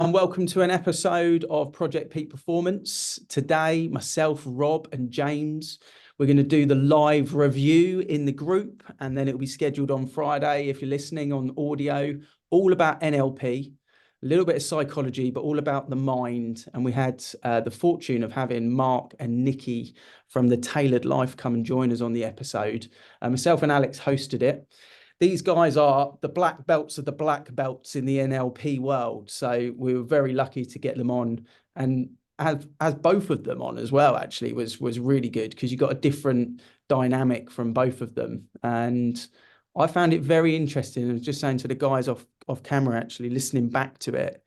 And welcome to an episode of Project Peak Performance. Today, myself, Rob and James, we're going to do the live review in the group, and then it'll be scheduled on Friday if you're listening on audio, all about NLP, a little bit of psychology, but all about the mind. And we had the fortune of having Mark and Nikki from the Tailored Life come and join us on the episode. Myself and Alex hosted it. These guys are the black belts of the black belts in the NLP world. So we were very lucky to get them on, and as both of them on as well, actually was really good because you got a different dynamic from both of them. And I found it very interesting. I was just saying to the guys off camera, actually listening back to it,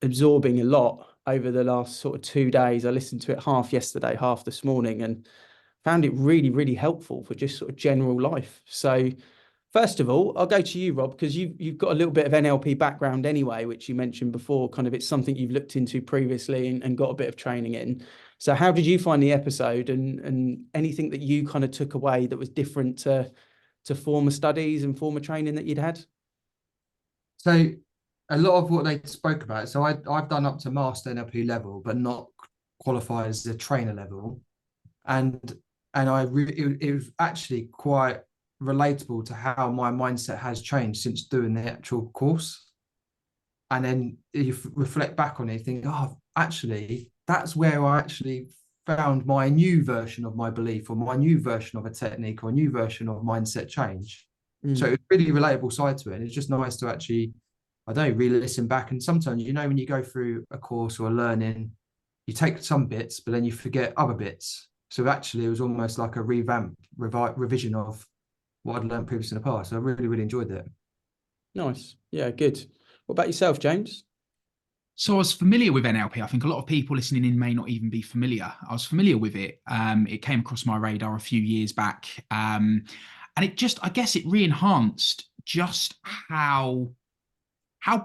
absorbing a lot over the last sort of 2 days. I listened to it half yesterday, half this morning, and found it really, really helpful for just sort of general life. So first of all, I'll go to you, Rob, because you've got a little bit of NLP background anyway, which you mentioned before. Kind of, it's something you've looked into previously and got a bit of training in. So how did you find the episode, and anything that you kind of took away that was different to former studies and former training that you'd had? So a lot of what they spoke about, so I've done up to master NLP level, but not qualified as a trainer level. And it was actually quite relatable to how my mindset has changed since doing the actual course. And then you reflect back on it, you think, oh, actually, that's where I actually found my new version of my belief, or my new version of a technique, or a new version of mindset change. So it was really relatable side to it. And it's just nice to actually, I don't know, really listen back. And sometimes, when you go through a course or a learning, you take some bits, but then you forget other bits. So actually, it was almost like a revision of what I'd learned previously in the past. So I really, really enjoyed that. Nice. Yeah, good. What about yourself, James? So I was familiar with NLP. I think a lot of people listening in may not even be familiar. I was familiar with it. It came across my radar a few years back. And it just, I guess it re-enhanced just how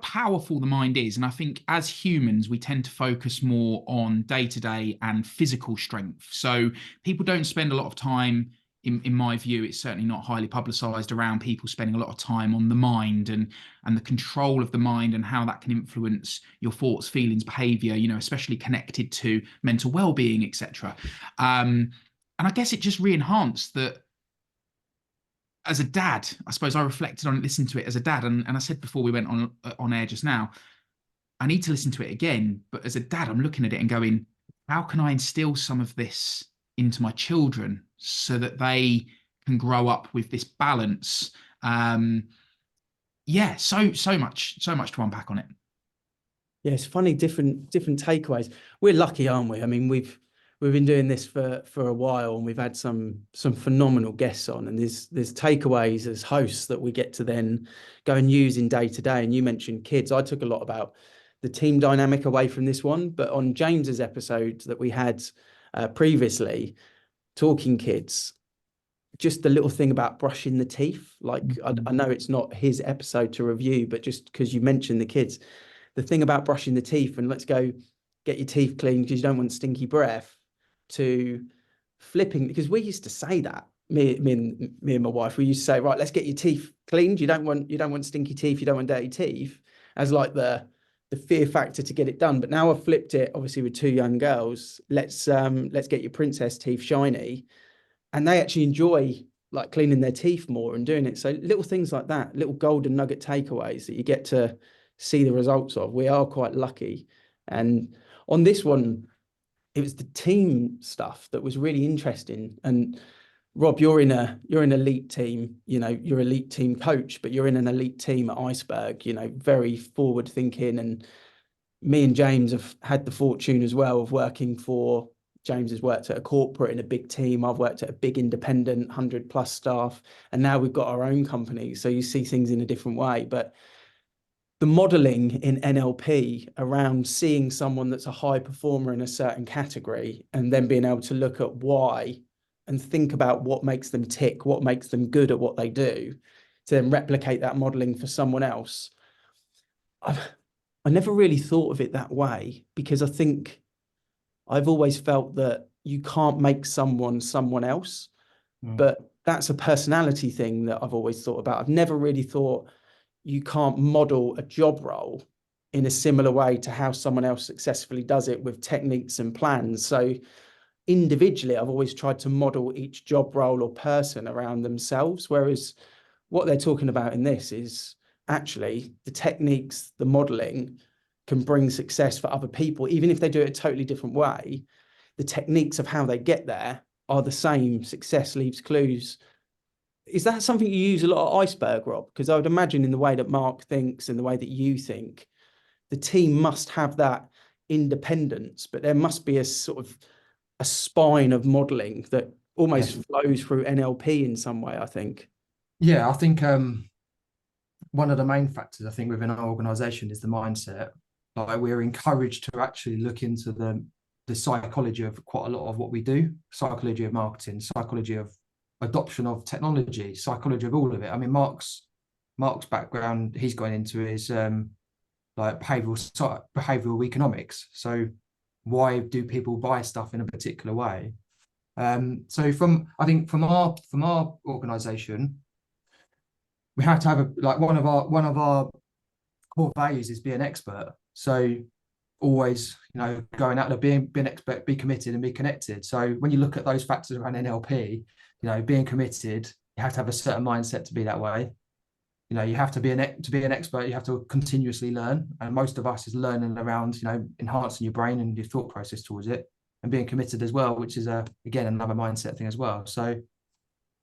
powerful the mind is. And I think as humans, we tend to focus more on day-to-day and physical strength. So people don't spend a lot of time, in my view, it's certainly not highly publicized around people spending a lot of time on the mind and the control of the mind and how that can influence your thoughts, feelings, behavior, especially connected to mental well-being, etc. And I guess it just re-enhanced that. As a dad, I suppose I reflected on it, listened to it as a dad, and I said before we went on air just now, I need to listen to it again. But as a dad, I'm looking at it and going, how can I instill some of this into my children so that they can grow up with this balance? Yeah, so much to unpack on it. Yeah, it's funny, different takeaways. We're lucky, aren't we? I mean, we've been doing this for a while, and we've had some phenomenal guests on, and there's takeaways as hosts that we get to then go and use in day to day. And you mentioned kids. I took a lot about the team dynamic away from this one, but on James's episode that we had previously, talking kids, just the little thing about brushing the teeth. Like, I know it's not his episode to review, but just because you mentioned the kids, the thing about brushing the teeth and let's go get your teeth clean because you don't want stinky breath, to flipping, because we used to say that, me and my wife, we used to say, right, let's get your teeth cleaned. You don't want stinky teeth. You don't want dirty teeth, as like the fear factor to get it done. But now I've flipped it, obviously with 2 young girls. Let's get your princess teeth shiny, and they actually enjoy like cleaning their teeth more and doing it. So little things like that, little golden nugget takeaways that you get to see the results of. We are quite lucky. And on this one, it was the team stuff that was really interesting. And Rob, you're in an elite team, you're elite team coach, but you're in an elite team at Iceberg, very forward thinking. And me and James have had the fortune as well of working for, James has worked at a corporate in a big team. I've worked at a big independent, 100+ staff, and now we've got our own company. So you see things in a different way. But the modeling in NLP around seeing someone that's a high performer in a certain category and then being able to look at why and think about what makes them tick, what makes them good at what they do, to then replicate that modeling for someone else. I never really thought of it that way, because I think I've always felt that you can't make someone else, but that's a personality thing that I've always thought about. I've never really thought you can't model a job role in a similar way to how someone else successfully does it with techniques and plans. So individually, I've always tried to model each job role or person around themselves, whereas what they're talking about in this is actually the techniques, the modeling can bring success for other people, even if they do it a totally different way. The techniques of how they get there are the same. Success leaves clues. Is that something you use a lot at Iceberg, Rob? Because I would imagine in the way that Mark thinks and the way that you think, the team must have that independence, but there must be a sort of a spine of modeling that almost flows through NLP in some way, I think. Yeah, I think one of the main factors I think within our organization is the mindset. Like, we're encouraged to actually look into the psychology of quite a lot of what we do, psychology of marketing, psychology of adoption of technology, psychology of all of it. I mean, Mark's background, he's going into is like behavioral economics. So why do people buy stuff in a particular way? So from our organization, we have to have one of our core values is be an expert. So always, going out there, being expert, be committed and be connected. So when you look at those factors around NLP, being committed, you have to have a certain mindset to be that way. You have to be an expert, you have to continuously learn. And most of us is learning around, enhancing your brain and your thought process towards it, and being committed as well, which is again, another mindset thing as well. So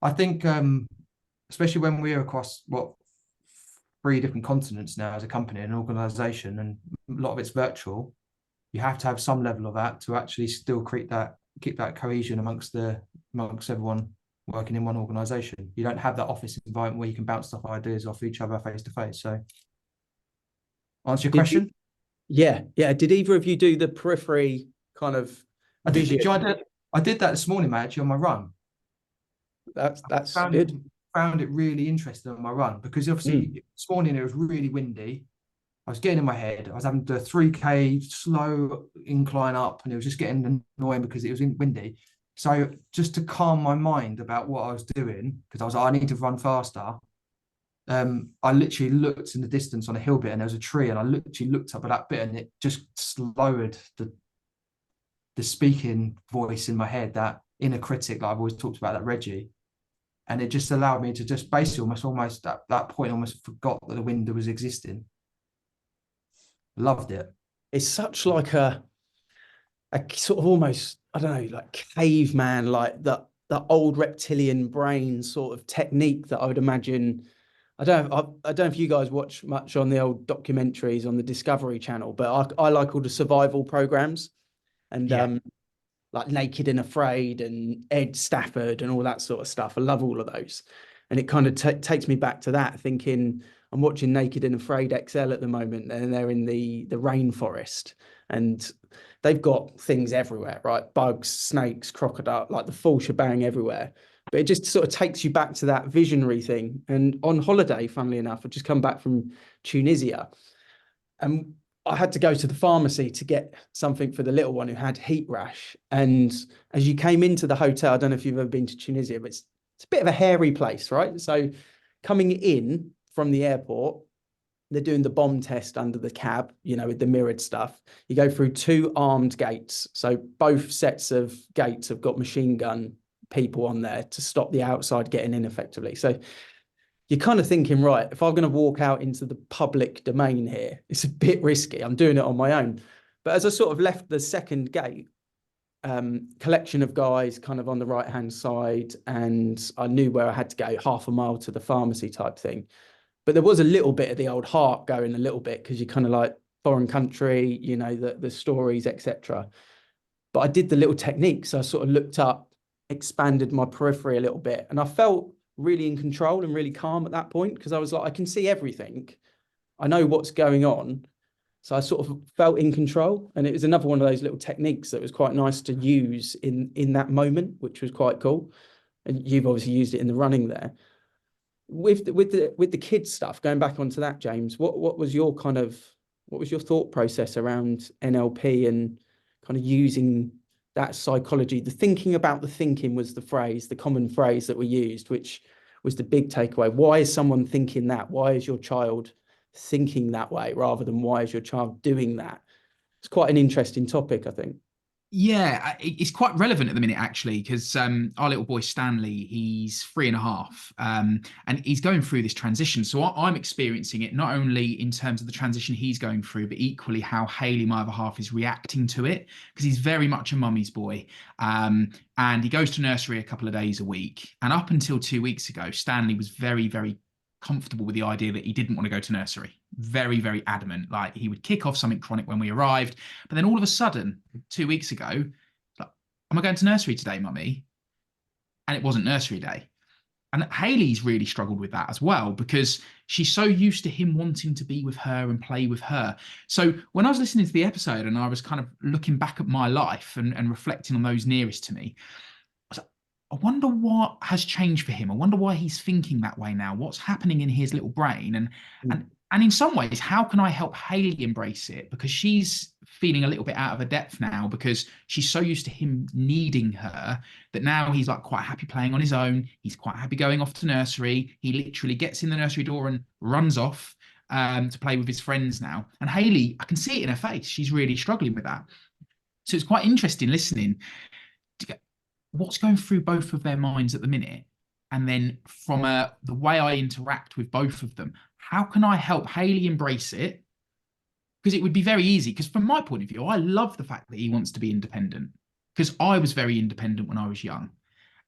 I think, especially when we're across 3 different continents now as a company and an organization, and a lot of it's virtual, you have to have some level of that to actually still keep that cohesion amongst everyone working in one organization. You don't have that office environment where you can bounce stuff, ideas off each other face to face. So answer your question? Yeah. Did either of you do the periphery kind of vision? I did that this morning, mate, actually, on my run. That's good. Found it really interesting on my run, because obviously this morning it was really windy. I was getting in my head. I was having the 3K slow incline up, and it was just getting annoying because it was windy. So just to calm my mind about what I was doing, because I was like, I need to run faster. I literally looked in the distance on a hill bit, and there was a tree, and I literally looked up at that bit, and it just lowered the speaking voice in my head, that inner critic that I've always talked about, that Reggie. And it just allowed me to just basically almost at that point almost forgot that the window was existing. Loved it. It's such like a sort of almost, I don't know, like caveman, like the old reptilian brain sort of technique that I would imagine. I don't know if you guys watch much on the old documentaries on the Discovery Channel, but I like all the survival programs, and like Naked and Afraid and Ed Stafford and all that sort of stuff. I love all of those. And it kind of takes me back to that, thinking I'm watching Naked and Afraid XL at the moment, and they're in the rainforest, and they've got things everywhere, right? Bugs, snakes, crocodile, like the full shebang everywhere. But it just sort of takes you back to that visionary thing. And on holiday, funnily enough, I've just come back from Tunisia, and I had to go to the pharmacy to get something for the little one who had heat rash. And as you came into the hotel, I don't know if you've ever been to Tunisia, but it's a bit of a hairy place, right? So coming in from the airport, they're doing the bomb test under the cab, with the mirrored stuff. You go through 2 armed gates. So both sets of gates have got machine gun people on there to stop the outside getting in effectively. So you're kind of thinking, right, if I'm going to walk out into the public domain here, it's a bit risky. I'm doing it on my own. But as I sort of left the second gate, collection of guys kind of on the right-hand side, and I knew where I had to go, half a mile to the pharmacy type thing. But there was a little bit of the old heart going a little bit, because you're kind of like foreign country, the stories, etc. But I did the little technique. So I sort of looked up, expanded my periphery a little bit, and I felt really in control and really calm at that point, because I was like, I can see everything. I know what's going on. So I sort of felt in control. And it was another one of those little techniques that was quite nice to use in that moment, which was quite cool. And you've obviously used it in the running there. With the kids stuff, going back onto that, James, what was your thought process around NLP and kind of using that psychology? The thinking about the thinking was the common phrase that we used, which was the big takeaway. Why is someone thinking that? Why is your child thinking that way rather than why is your child doing that? It's quite an interesting topic, I think. Yeah, it's quite relevant at the minute, actually, because our little boy Stanley, he's 3.5, and he's going through this transition. So I'm experiencing it not only in terms of the transition he's going through, but equally how Hayley, my other half, is reacting to it, because he's very much a mummy's boy. And he goes to nursery a couple of days a week. And up until 2 weeks ago, Stanley was very, very comfortable with the idea that he didn't want to go to nursery. Very, very adamant. Like, he would kick off something chronic when we arrived. But then all of a sudden, 2 weeks ago, like, am I going to nursery today, mummy? And it wasn't nursery day. And Hayley's really struggled with that as well, because she's so used to him wanting to be with her and play with her. So when I was listening to the episode and I was kind of looking back at my life and reflecting on those nearest to me, I wonder what has changed for him. I wonder why he's thinking that way now. What's happening in his little brain? And in some ways, how can I help Hayley embrace it? Because she's feeling a little bit out of her depth now, because she's so used to him needing her that now he's like quite happy playing on his own. He's quite happy going off to nursery. He literally gets in the nursery door and runs off to play with his friends now. And Hayley, I can see it in her face. She's really struggling with that. So it's quite interesting listening to go, what's going through both of their minds at the minute, and then from the way I interact with both of them, how can I help Hayley embrace it? Because it would be very easy, because from my point of view, I love the fact that he wants to be independent, because I was very independent when I was young,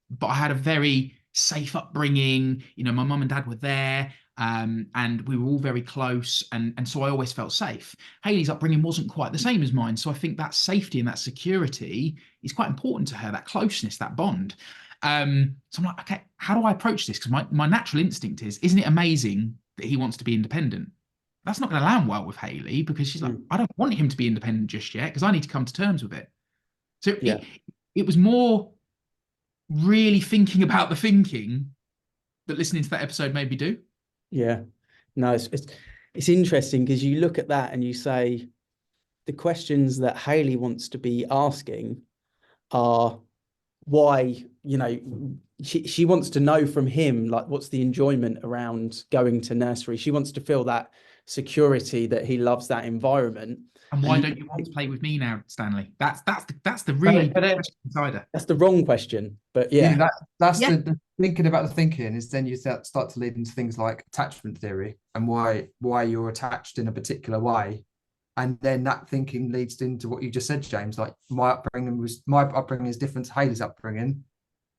but I had a very safe upbringing. You know, my mum and dad were there, and we were all very close, and so I always felt safe. Hayley's upbringing wasn't quite the same as mine, so I think that safety and that security is quite important to her, that closeness, that bond. So I'm like, okay, how do I approach this? Because my natural instinct is, isn't it amazing that he wants to be independent? That's not going to land well with Hayley, because she's like, I don't want him to be independent just yet, because I need to come to terms with it. So it was more really thinking about the thinking that listening to that episode made me do. Yeah, no, it's interesting, because you look at that and you say the questions that Hayley wants to be asking are why, you know, she wants to know from him, like, what's the enjoyment around going to nursery? She wants to feel that security, that he loves that environment. And why don't you want to play with me now, Stanley? That's the really big question inside her. That's the wrong question, but that's the thinking about the thinking is then you start to lead into things like attachment theory and why you're attached in a particular way, and then that thinking leads into what you just said, James. Like, my upbringing is different to Hayley's upbringing,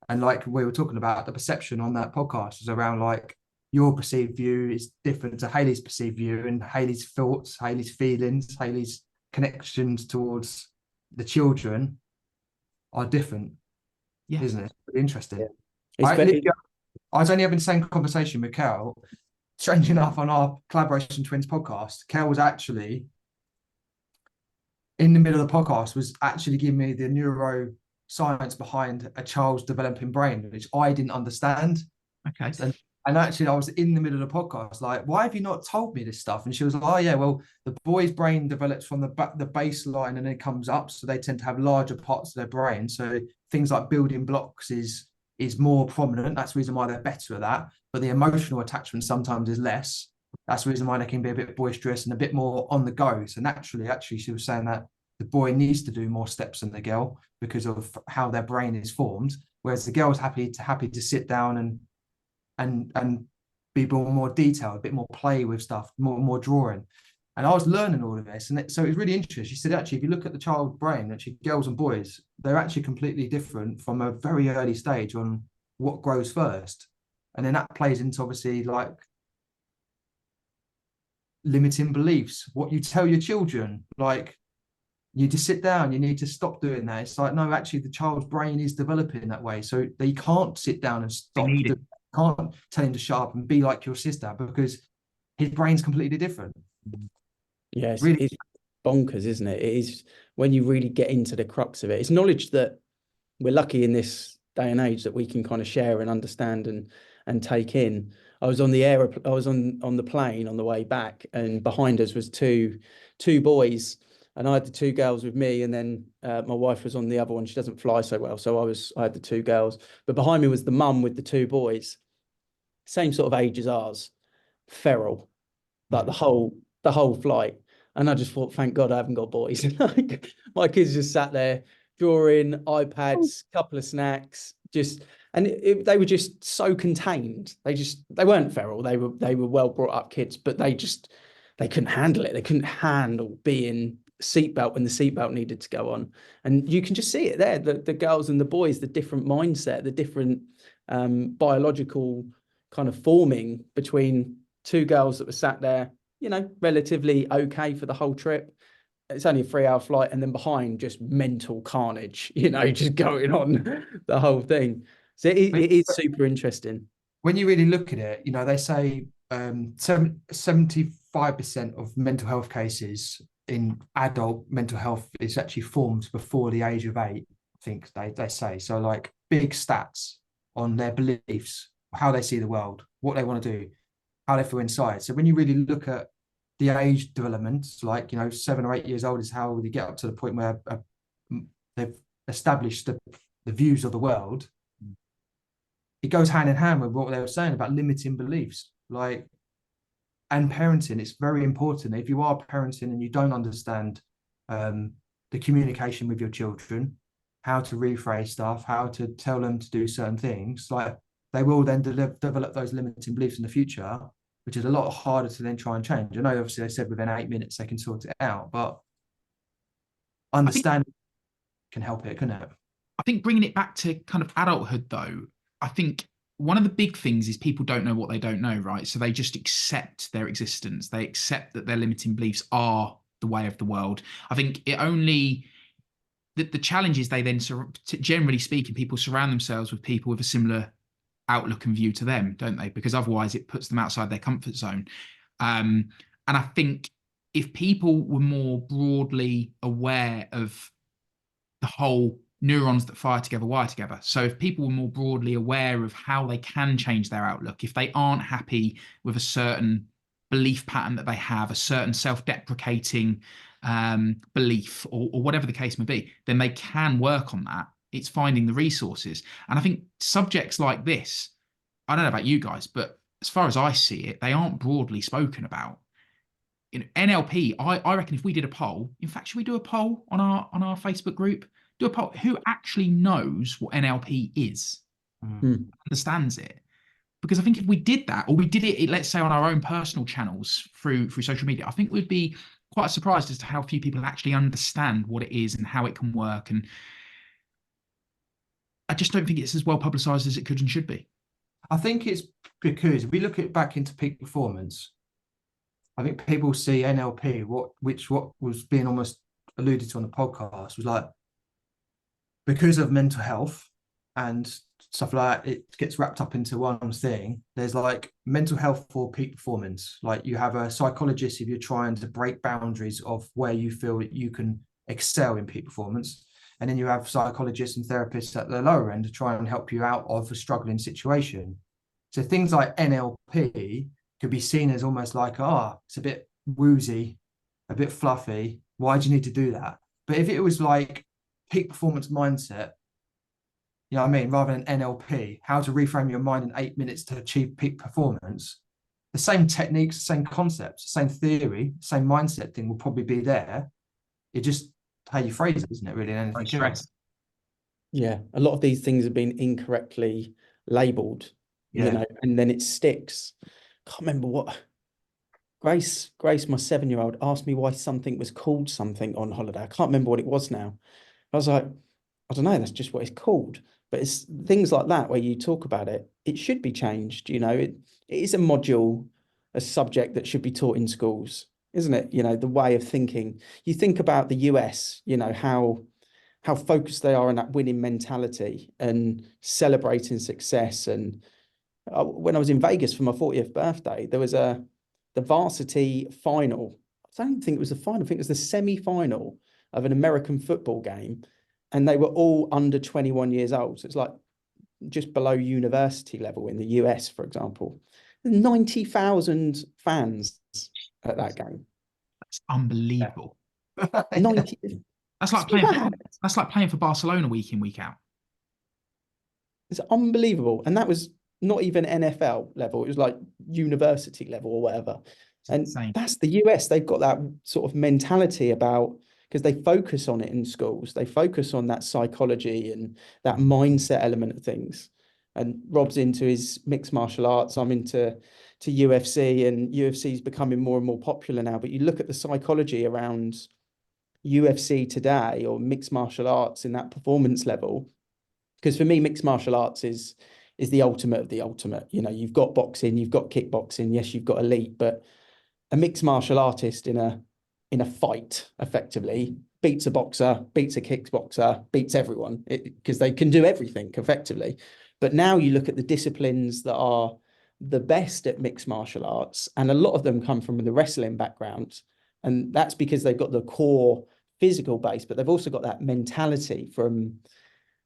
and like we were talking about, the perception on that podcast is around like your perceived view is different to Hayley's perceived view, and Hayley's thoughts, Hayley's feelings, Hayley's connections towards the children are different. Yeah, isn't it? Pretty interesting. Yeah. I was only having the same conversation with Kel. Strange enough, on our Collaboration Twins podcast, Kel was actually in the middle of the podcast, was actually giving me the neuroscience behind a child's developing brain, which I didn't understand. Okay. And actually, I was in the middle of the podcast, like, why have you not told me this stuff? And she was like, oh, yeah, well, the boy's brain develops from the baseline and then it comes up. So they tend to have larger parts of their brain. So things like building blocks is more prominent. That's the reason why they're better at that. But the emotional attachment sometimes is less. That's the reason why they can be a bit boisterous and a bit more on the go. So naturally, actually, she was saying that the boy needs to do more steps than the girl because of how their brain is formed. Whereas the girl's happy to sit down and be more detailed, a bit more play with stuff, more drawing. And I was learning all of this, and so it was really interesting. She said, actually, if you look at the child brain, actually girls and boys, they're actually completely different from a very early stage on what grows first. And then that plays into, obviously, like limiting beliefs, what you tell your children, like, you just sit down, you need to stop doing that. It's like, no, actually the child's brain is developing that way, so they can't sit down and stop. Can't tell him to shut up and be like your sister, because his brain's completely different. Yes, really, it's bonkers, isn't it? It is, when you really get into the crux of it. It's knowledge that we're lucky in this day and age that we can kind of share and understand and take in. I was on the on the plane on the way back, and behind us was two boys, and I had the two girls with me, and then my wife was on the other one. She doesn't fly so well, so I had the two girls, but behind me was the mum with the two boys, same sort of age as ours, feral. like the whole flight. And I just thought, thank God I haven't got boys. Like my kids just sat there drawing, iPads, couple of snacks, and they were just so contained. They weren't feral. They were well brought up kids, but they couldn't handle it. They couldn't handle being seatbelt when the seatbelt needed to go on. And you can just see it there, the girls and the boys, the different mindset, the different biological kind of forming between two girls that were sat there, relatively okay for the whole trip. It's only a 3-hour flight, and then behind just mental carnage, just going on the whole thing. So it is super interesting. When you really look at it, they say 75% of mental health cases in adult mental health is actually formed before the age of 8, I think they say. So like big stats on their beliefs, how they see the world, what they want to do, how they feel inside. So when you really look at the age development, like 7 or 8 years old is how they get up to the point where they've established the views of the world. It goes hand in hand with what they were saying about limiting beliefs, and parenting. It's very important. If you are parenting and you don't understand the communication with your children, how to rephrase stuff, how to tell them to do certain things, they will then develop those limiting beliefs in the future, which is a lot harder to then try and change. I know obviously they said within 8 minutes they can sort it out, but understanding can help it, couldn't it? I think bringing it back to kind of adulthood, though, I think one of the big things is people don't know what they don't know, right? So they just accept their existence. They accept that their limiting beliefs are the way of the world. I think the challenge is they then, generally speaking, people surround themselves with people with a similar outlook and view to them, don't they? Because otherwise it puts them outside their comfort zone. And I think if people were more broadly aware of the whole neurons that fire together wire together. So if people were more broadly aware of how they can change their outlook, if they aren't happy with a certain belief pattern that they have, a certain self-deprecating belief, or whatever the case may be, then they can work on that. It's finding the resources. And I think subjects like this, I don't know about you guys, but as far as I see it, they aren't broadly spoken about. In NLP, I reckon if we did a poll, in fact, should we do a poll on our Facebook group? Do a poll. Who actually knows what NLP is, understands it? Because I think if we did that, or we did it, let's say on our own personal channels through social media, I think we'd be quite surprised as to how few people actually understand what it is and how it can work. And I just don't think it's as well publicized as it could and should be. I think it's because if we look at back into peak performance, I think people see NLP, what was being almost alluded to on the podcast, was like, because of mental health and stuff like that, it gets wrapped up into one thing. There's like mental health for peak performance. Like you have a psychologist if you're trying to break boundaries of where you feel that you can excel in peak performance. And then you have psychologists and therapists at the lower end to try and help you out of a struggling situation. So things like NLP could be seen as almost like, it's a bit woozy, a bit fluffy. Why do you need to do that? But if it was like peak performance mindset, you know what I mean, rather than NLP, how to reframe your mind in 8 minutes to achieve peak performance, the same techniques, the same concepts, the same theory, the same mindset thing will probably be there. It just how you phrase it, isn't it, really? Anything else? Yeah, a lot of these things have been incorrectly labelled, and then it sticks. Can't remember what Grace, my 7-year-old, asked me why something was called something on holiday. I can't remember what it was now. I was like, I don't know, that's just what it's called. But it's things like that where you talk about it. It should be changed. It is a module, a subject that should be taught in schools, isn't it? The way of thinking. You think about the US, how focused they are on that winning mentality and celebrating success. And when I was in Vegas for my 40th birthday, there was the varsity final. I don't think it was the final. I think it was the semi-final of an American football game. And they were all under 21 years old. So it's like just below university level in the US, for example. 90,000 fans at that game. That's unbelievable. 90. That's like playing for Barcelona week in, week out. It's unbelievable. And that was not even NFL level. It was like university level or whatever. And insane. that's the US. They've got that sort of mentality about, because they focus on it in schools. They focus on that psychology and that mindset element of things. And Rob's into his mixed martial arts. I'm into UFC, and UFC is becoming more and more popular now. But you look at the psychology around UFC today, or mixed martial arts in that performance level, because for me, mixed martial arts is the ultimate of the ultimate. You know, you've got boxing, you've got kickboxing, yes, you've got elite, but a mixed martial artist in a fight effectively beats a boxer, beats a kickboxer, beats everyone, because they can do everything effectively. But now you look at the disciplines that are the best at mixed martial arts, and a lot of them come from the wrestling background, and that's because they've got the core physical base, but they've also got that mentality from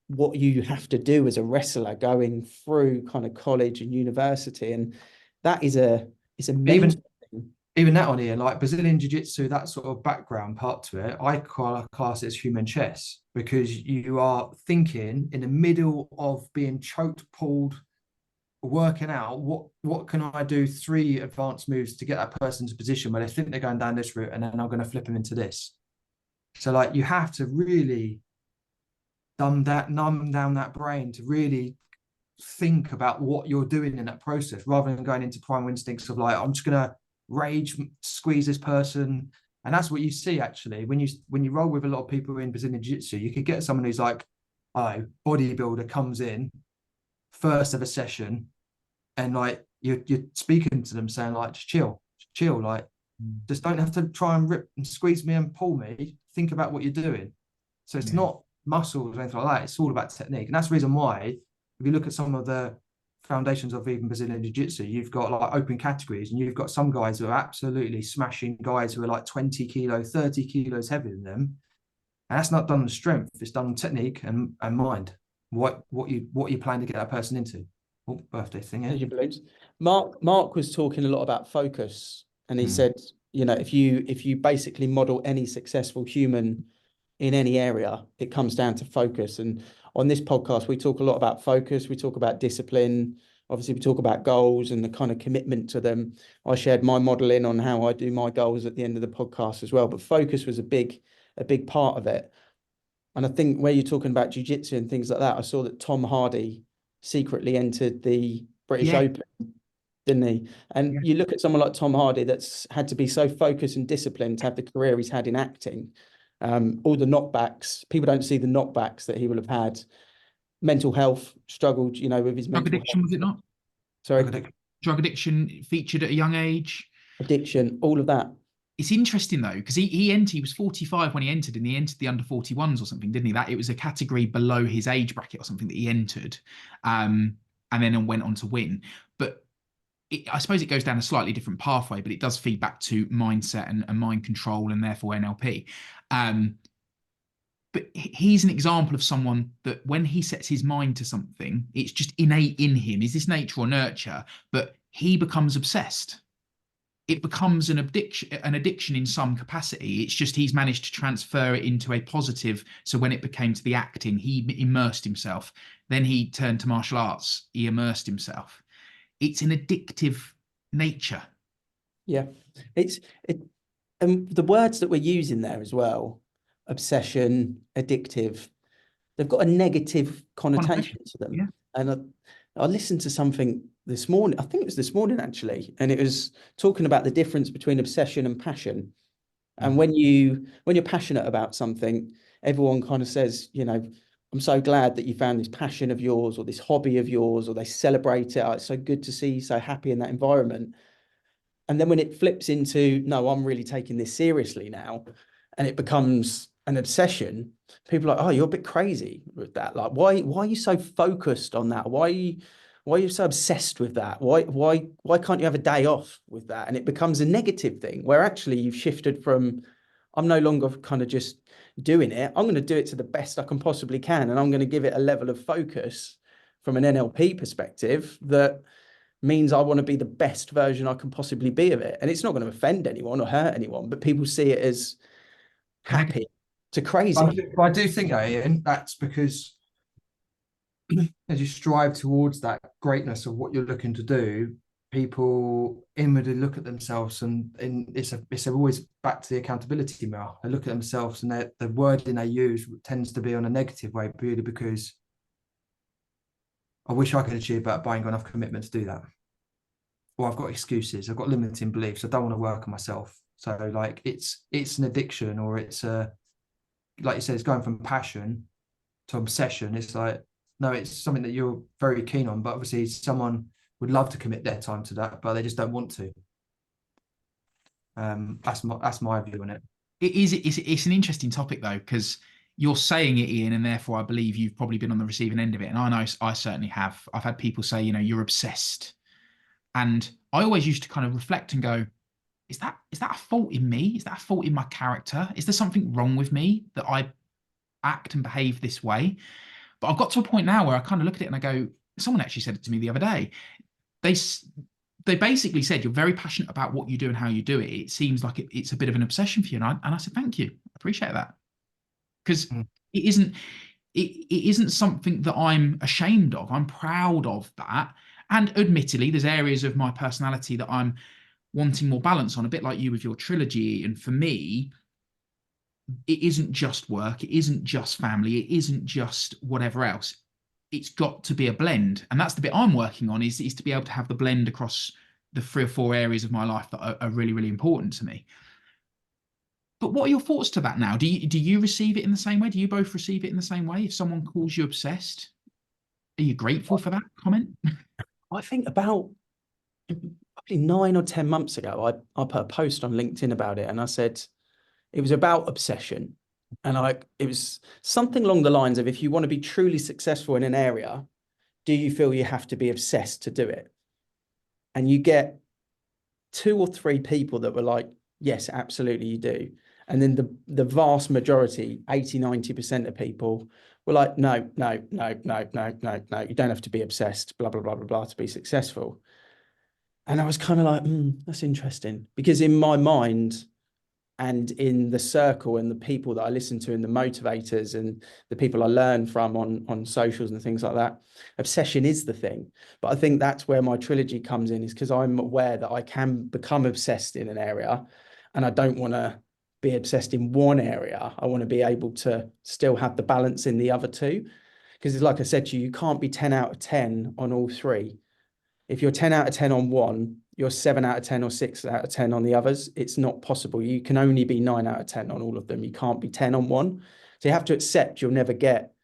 what you have to do as a wrestler going through kind of college and university, and that is it's a mental thing. Even that on here, like Brazilian Jiu-Jitsu, that sort of background part to it, I class it as human chess, because you are thinking in the middle of being choked, pulled, working out what can I do, 3 advanced moves to get that person to position where they think they're going down this route, and then I'm going to flip them into this. So like you have to really numb down that brain to really think about what you're doing in that process, rather than going into primal instincts of like, I'm just going to rage squeeze this person. And that's what you see actually when you roll with a lot of people in Brazilian Jiu-Jitsu. You could get someone who's like, oh, bodybuilder comes in first of a session, and like you're speaking to them saying like, just chill, like just don't have to try and rip and squeeze me and pull me. Think about what you're doing. So it's not muscles or anything like that. It's all about technique. And that's the reason why, if you look at some of the foundations of even Brazilian Jiu-Jitsu, you've got like open categories, and you've got some guys who are absolutely smashing guys who are like 20 kilos, 30 kilos heavier than them. And that's not done on strength, it's done on technique and mind. What you plan to get that person into. Oh, birthday thing, yeah. Mark was talking a lot about focus, and he said, you know, if you basically model any successful human in any area, it comes down to focus. And on this podcast, we talk a lot about focus. We talk about discipline. Obviously, we talk about goals and the kind of commitment to them. I shared my modeling on how I do my goals at the end of the podcast as well. But focus was a big part of it. And I think where you're talking about jiu-jitsu and things like that, I saw that Tom Hardy secretly entered the British Open, didn't he? And you look at someone like Tom Hardy that's had to be so focused and disciplined to have the career he's had in acting. All the knockbacks, people don't see the knockbacks that he will have had. Mental health, struggled, you know, with his mental addiction, health. was it not? Sorry? Drug addiction featured at a young age. Addiction, all of that. It's interesting though, because he was 45 when he entered, and he entered the under 41s or something, didn't he? That it was a category below his age bracket or something that he entered, and then went on to win. But I suppose it goes down a slightly different pathway, but it does feed back to mindset and mind control, and therefore NLP. But he's an example of someone that when he sets his mind to something, it's just innate in him. Is this nature or nurture? But he becomes obsessed. It becomes an addiction in some capacity. It's just he's managed to transfer it into a positive. So when it became to the acting, he immersed himself. Then he turned to martial arts. He immersed himself. It's an addictive nature. Yeah, and the words that we're using there as well, obsession, addictive, they've got a negative connotation to them. Yeah. And I listened to something this morning, I think it was this morning actually, and it was talking about the difference between obsession and passion. And when you're passionate about something, everyone kind of says, you know, I'm so glad that you found this passion of yours or this hobby of yours, or they celebrate it. Oh, it's so good to see you so happy in that environment. And then when it flips into, no, I'm really taking this seriously now, and it becomes an obsession, people are like, oh, you're a bit crazy with that. Like, why are you so focused on that? Why are you so obsessed with that? Why can't you have a day off with that? And it becomes a negative thing where actually you've shifted from, I'm no longer kind of just doing it. I'm going to do it to the best I can possibly can. And I'm going to give it a level of focus from an NLP perspective that means I want to be the best version I can possibly be of it. And it's not going to offend anyone or hurt anyone, but people see it as happy to crazy. I do think, Ian, that's because as you strive towards that greatness of what you're looking to do, people inwardly look at themselves, and it's always back to the accountability mirror. They look at themselves, and the wording they use tends to be on a negative way, purely because I wish I could achieve that, but I ain't got enough commitment to do that. Or I've got excuses, I've got limiting beliefs, I don't want to work on myself. So like it's an addiction, or it's like you said, it's going from passion to obsession. It's like, no, it's something that you're very keen on, but obviously someone would love to commit their time to that, but they just don't want to. That's my view on it. It's an interesting topic though, because you're saying it, Ian, and therefore I believe you've probably been on the receiving end of it. And I know I certainly have. I've had people say, you're obsessed. And I always used to kind of reflect and go, is that a fault in me? Is that a fault in my character? Is there something wrong with me that I act and behave this way? But I've got to a point now where I kind of look at it and I go, someone actually said it to me the other day. They basically said, you're very passionate about what you do and how you do it. It seems like it's a bit of an obsession for you. And I said, thank you. I appreciate that. Because it isn't something that I'm ashamed of. I'm proud of that. And admittedly, there's areas of my personality that I'm wanting more balance on, a bit like you with your trilogy. And for me, it isn't just work. It isn't just family. It isn't just whatever else. It's got to be a blend. And that's the bit I'm working on, is to be able to have the blend across the 3 or 4 areas of my life that are really, really important to me. But what are your thoughts to that now? Do you receive it in the same way? Do you both receive it in the same way? If someone calls you obsessed, are you grateful for that comment? I think about probably 9 or 10 months ago, I put a post on LinkedIn about it, and I said it was about obsession. And it was something along the lines of, if you want to be truly successful in an area, do you feel you have to be obsessed to do it? And you get 2 or 3 people that were like, yes, absolutely you do. And then the vast majority, 80-90% of people were like, no, you don't have to be obsessed, blah, blah, blah, blah, blah, to be successful. And I was kind of like, that's interesting, because in my mind, and in the circle and the people that I listen to and the motivators and the people I learn from on socials and things like that, obsession is the thing. But I think that's where my trilogy comes in, is because I'm aware that I can become obsessed in an area, and I don't want to be obsessed in one area. I want to be able to still have the balance in the other 2. Because like I said to you, you can't be 10 out of 10 on all 3. If you're 10 out of 10 on one, you're 7 out of 10 or 6 out of 10 on the others. It's not possible. You can only be 9 out of 10 on all of them. You can't be 10 on one. So you have to accept you'll never get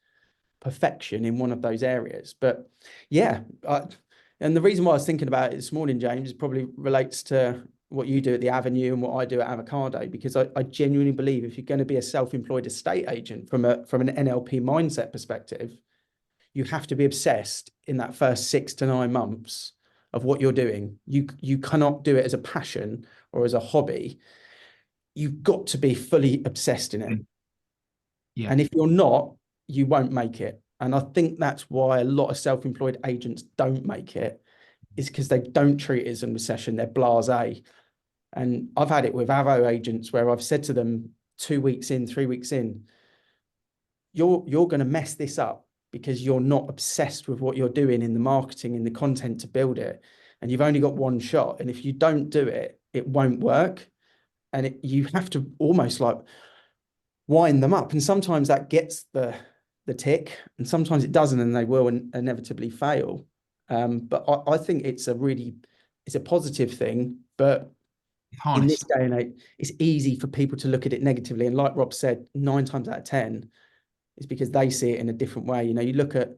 perfection in one of those areas. But yeah, and the reason why I was thinking about it this morning, James, probably relates to what you do at the Avenue and what I do at Avocado, because I genuinely believe if you're going to be a self-employed estate agent from an NLP mindset perspective, you have to be obsessed in that first 6 to 9 months of what you're doing. You cannot do it as a passion or as a hobby. You've got to be fully obsessed in it. Yeah. And if you're not, you won't make it. And I think that's why a lot of self-employed agents don't make it, is because they don't treat it as an obsession. They're blasé. And I've had it with Avo agents where I've said to them 2 weeks in, 3 weeks in, you're going to mess this up, because you're not obsessed with what you're doing in the marketing, in the content to build it. And you've only got one shot. And if you don't do it, it won't work. And you have to almost like wind them up. And sometimes that gets the tick, and sometimes it doesn't, and they will inevitably fail. But I think it's a positive thing. But in this day and age, it's easy for people to look at it negatively. And like Rob said, 9 times out of 10, is because they see it in a different way. You look at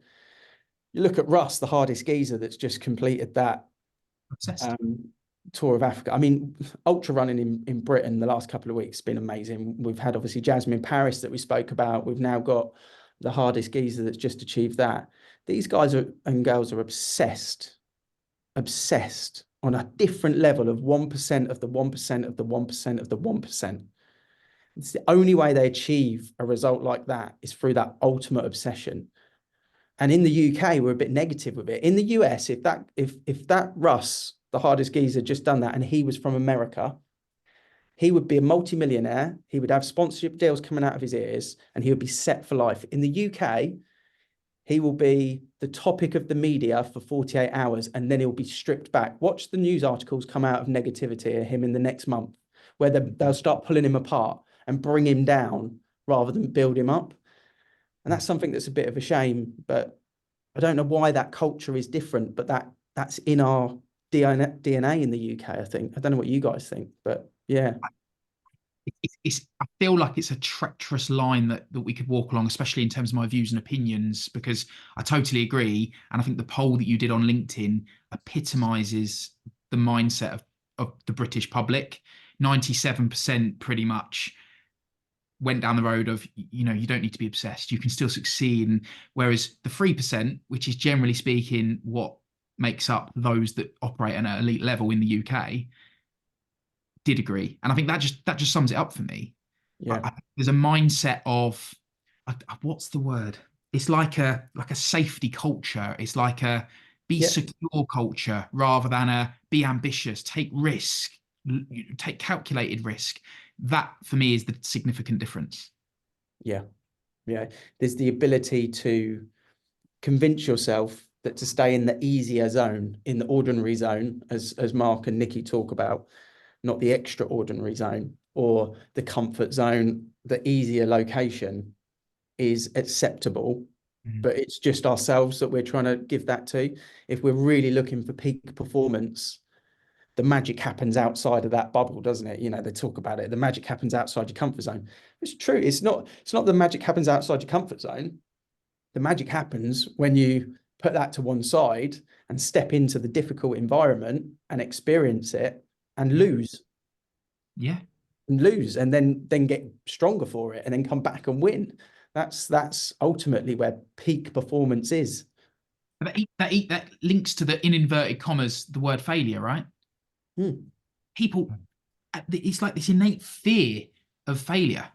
Russ, the hardest geezer that's just completed that tour of Africa. I mean, ultra running in Britain the last couple of weeks has been amazing. We've had obviously Jasmine Paris that we spoke about. We've now got the hardest geezer that's just achieved that. These guys and girls are obsessed on a different level of 1% of the 1% of the 1% of the 1%. It's the only way they achieve a result like that is through that ultimate obsession. And in the UK, we're a bit negative with it. In the US, if that Russ, the hardest geezer, just done that, and he was from America, he would be a multimillionaire. He would have sponsorship deals coming out of his ears, and he would be set for life. In the UK, he will be the topic of the media for 48 hours and then he'll be stripped back. Watch the news articles come out of negativity of him in the next month, where they'll start pulling him apart and bring him down rather than build him up. And that's something that's a bit of a shame, but I don't know why that culture is different, but that's in our DNA in the UK, I think. I don't know what you guys think, but yeah. I feel like it's a treacherous line that we could walk along, especially in terms of my views and opinions, because I totally agree. And I think the poll that you did on LinkedIn epitomizes the mindset of the British public. 97% pretty much went down the road of, you don't need to be obsessed. You can still succeed. And whereas the 3%, which is generally speaking what makes up those that operate at an elite level in the UK, did agree. And I think that just sums it up for me. Yeah. There's a mindset of, what's the word? It's like a safety culture. It's like a be secure culture rather than a be ambitious, take risk, take calculated risk. That for me is the significant difference. Yeah. There's the ability to convince yourself that to stay in the easier zone, in the ordinary zone, as Mark and Nikki talk about, not the extraordinary zone or the comfort zone, the easier location is acceptable, but it's just ourselves that we're trying to give that to. If we're really looking for peak performance, the magic happens outside of that bubble, doesn't it? They talk about it. The magic happens outside your comfort zone. It's true. It's not the magic happens outside your comfort zone. The magic happens when you put that to one side and step into the difficult environment and experience it and lose. Yeah. And lose and then get stronger for it and then come back and win. That's ultimately where peak performance is. That links to the, in inverted commas, the word failure, right? People, it's like this innate fear of failure.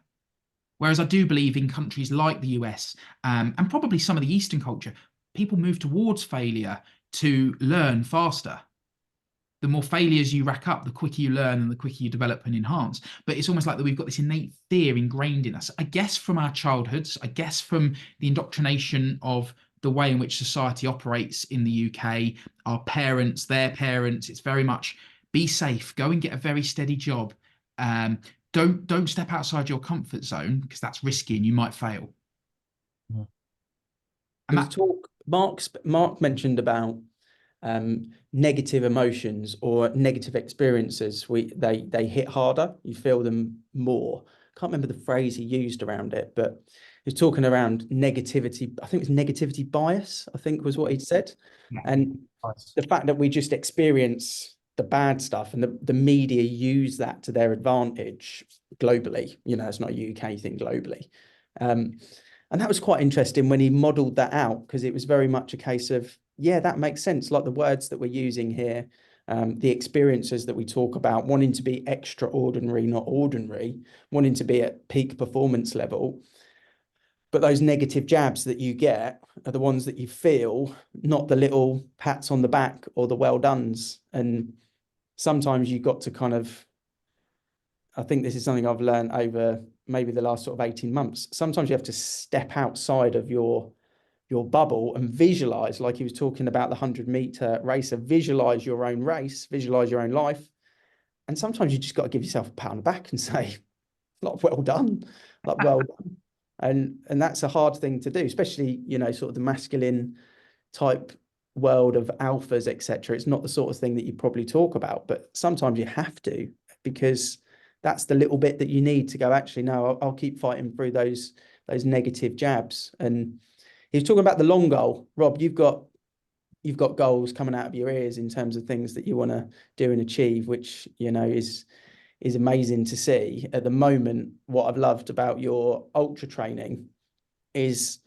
Whereas I do believe in countries like the US and probably some of the Eastern culture, people move towards failure to learn faster. The more failures you rack up, the quicker you learn and the quicker you develop and enhance. But it's almost like that we've got this innate fear ingrained in us, I guess from our childhoods, I guess from the indoctrination of the way in which society operates in the UK, our parents, their parents. It's very much be safe, go and get a very steady job. Don't step outside your comfort zone because that's risky and you might fail. And that talk Mark mentioned about negative emotions or negative experiences. They hit harder. You feel them more. Can't remember the phrase he used around it, but he was talking around negativity. I think it was negativity bias, I think was what he'd said. And the fact that we just experience the bad stuff and the media use that to their advantage globally. It's not a UK thing, globally. And that was quite interesting when he modeled that out, because it was very much a case of, yeah, that makes sense. Like the words that we're using here, the experiences that we talk about, wanting to be extraordinary, not ordinary, wanting to be at peak performance level. But those negative jabs that you get are the ones that you feel, not the little pats on the back or the well dones. And sometimes you've got to kind of, I think this is something I've learned over maybe the last sort of 18 months. Sometimes you have to step outside of your bubble and visualize, like he was talking about the 100-meter racer, visualize your own race, visualize your own life. And sometimes you just got to give yourself a pat on the back and say, like, well done, like, well done. And that's a hard thing to do, especially, sort of the masculine type world of alphas, etc. It's not the sort of thing that you probably talk about, but sometimes you have to, because that's the little bit that you need to go, actually, no, I'll keep fighting through those negative jabs. And he was talking about the long goal. Rob, you've got goals coming out of your ears in terms of things that you want to do and achieve, which, is amazing to see. At the moment, what I've loved about your ultra training is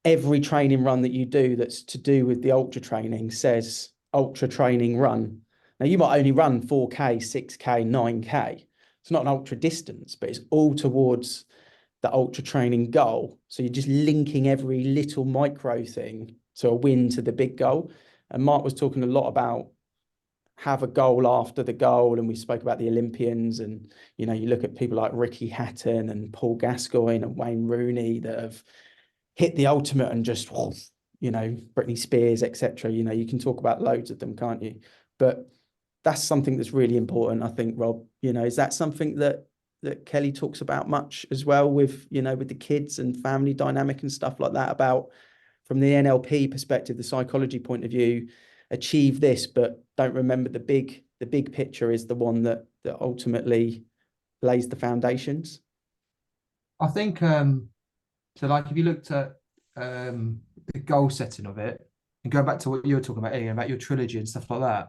every training run that you do that's to do with the ultra training says ultra training run. Now, you might only run 4K, 6K, 9K. It's not an ultra distance, but it's all towards the ultra training goal. So you're just linking every little micro thing to a win to the big goal. And Mark was talking a lot about have a goal after the goal. And we spoke about the Olympians, and, you look at people like Ricky Hatton and Paul Gascoigne and Wayne Rooney that have hit the ultimate and just, you know, Britney Spears, etc. You know, you can talk about loads of them, can't you? But that's something that's really important, I think, Rob. You know, is that something that Kelly talks about much as well with, you know, with the kids and family dynamic and stuff like that, about from the NLP perspective, the psychology point of view, achieve this, but don't remember the big picture is the one that ultimately lays the foundations. I think so like if you looked at the goal setting of it and go back to what you were talking about earlier about your trilogy and stuff like that.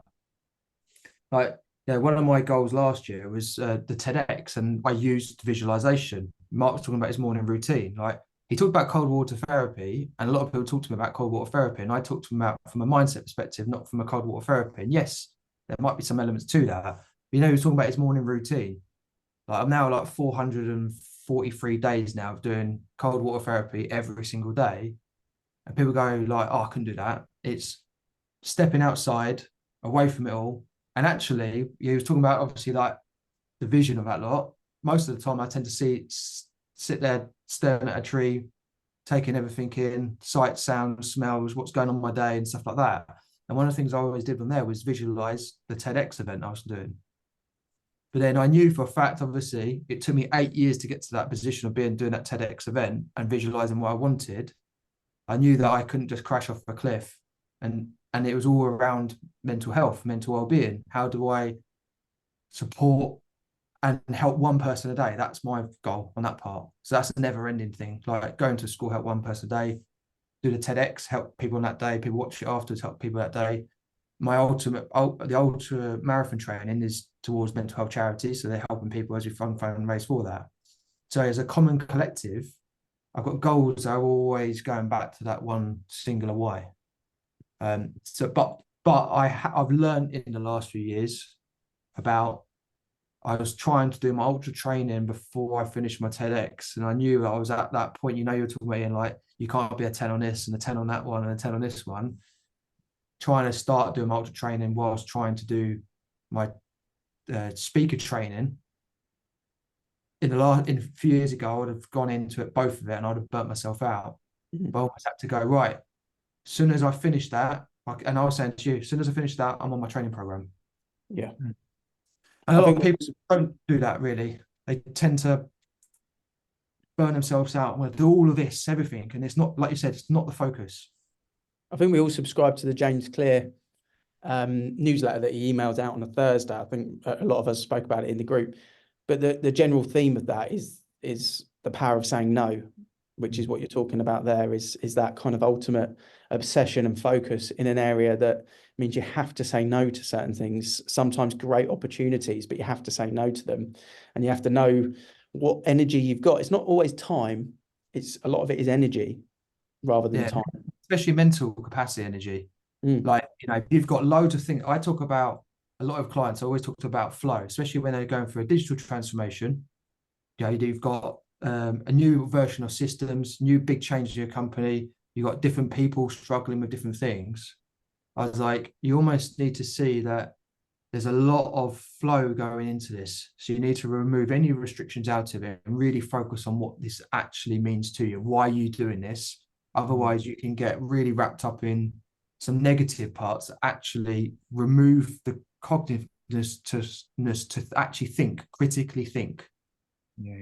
Like, yeah, one of my goals last year was the TEDx, and I used visualization. Mark was talking about his morning routine. Like, he talked about cold water therapy, and a lot of people talked to me about cold water therapy, and I talked to him about from a mindset perspective, not from a cold water therapy. And yes, there might be some elements to that. But, you know, he was talking about his morning routine. Like, I'm now like 443 days now of doing cold water therapy every single day, and people go like, "Oh, I couldn't do that." It's stepping outside, away from it all. And actually, he was talking about obviously like the vision of that lot. Most of the time, I tend to sit there staring at a tree, taking everything in, sights, sounds, smells, what's going on in my day, and stuff like that. And one of the things I always did from there was visualize the TEDx event I was doing. But then I knew for a fact, obviously, it took me 8 years to get to that position of doing that TEDx event and visualizing what I wanted. I knew that I couldn't just crash off a cliff, and it was all around mental health, mental well-being. How do I support and help one person a day? That's my goal on that part. So that's a never-ending thing. Like going to school, help one person a day, do the TEDx, help people on that day, people watch it afterwards, help people that day. My the ultra marathon training is towards mental health charities, so they're helping people as we fundraise for that. So as a common collective, I've got goals that are always going back to that one singular why. But I've learned in the last few years about, I was trying to do my ultra training before I finished my TEDx, and I knew I was at that point. You know, you're talking about, Ian, like you can't be a 10 on this and a 10 on that one and a 10 on this one. Trying to start doing my ultra training whilst trying to do my speaker training. In a few years ago, I would have gone into it, both of it, and I'd have burnt myself out. But I always had to go, right, as soon as I finish that, and I was saying to you, as soon as I finish that, I'm on my training program. Yeah. And a lot of people don't do that really. They tend to burn themselves out, want to do all of this, everything. And it's not, like you said, it's not the focus. I think we all subscribe to the James Clear newsletter that he emails out on a Thursday. I think a lot of us spoke about it in the group. But the general theme of that is the power of saying no, which is what you're talking about there, is that kind of ultimate obsession and focus in an area that means you have to say no to certain things, sometimes great opportunities, but you have to say no to them. And you have to know what energy you've got. It's not always time. It's a lot of it is energy rather than time. Especially mental capacity energy. Like, you know, you've got loads of things. I talk about, a lot of clients, I always talk about flow, especially when they're going through a digital transformation. You know, you've got a new version of systems, new big change in your company. You've got different people struggling with different things. I was like, you almost need to see that there's a lot of flow going into this. So you need to remove any restrictions out of it and really focus on what this actually means to you. Why are you doing this? Otherwise, you can get really wrapped up in some negative parts that actually remove the cognitiveness to actually think, critically think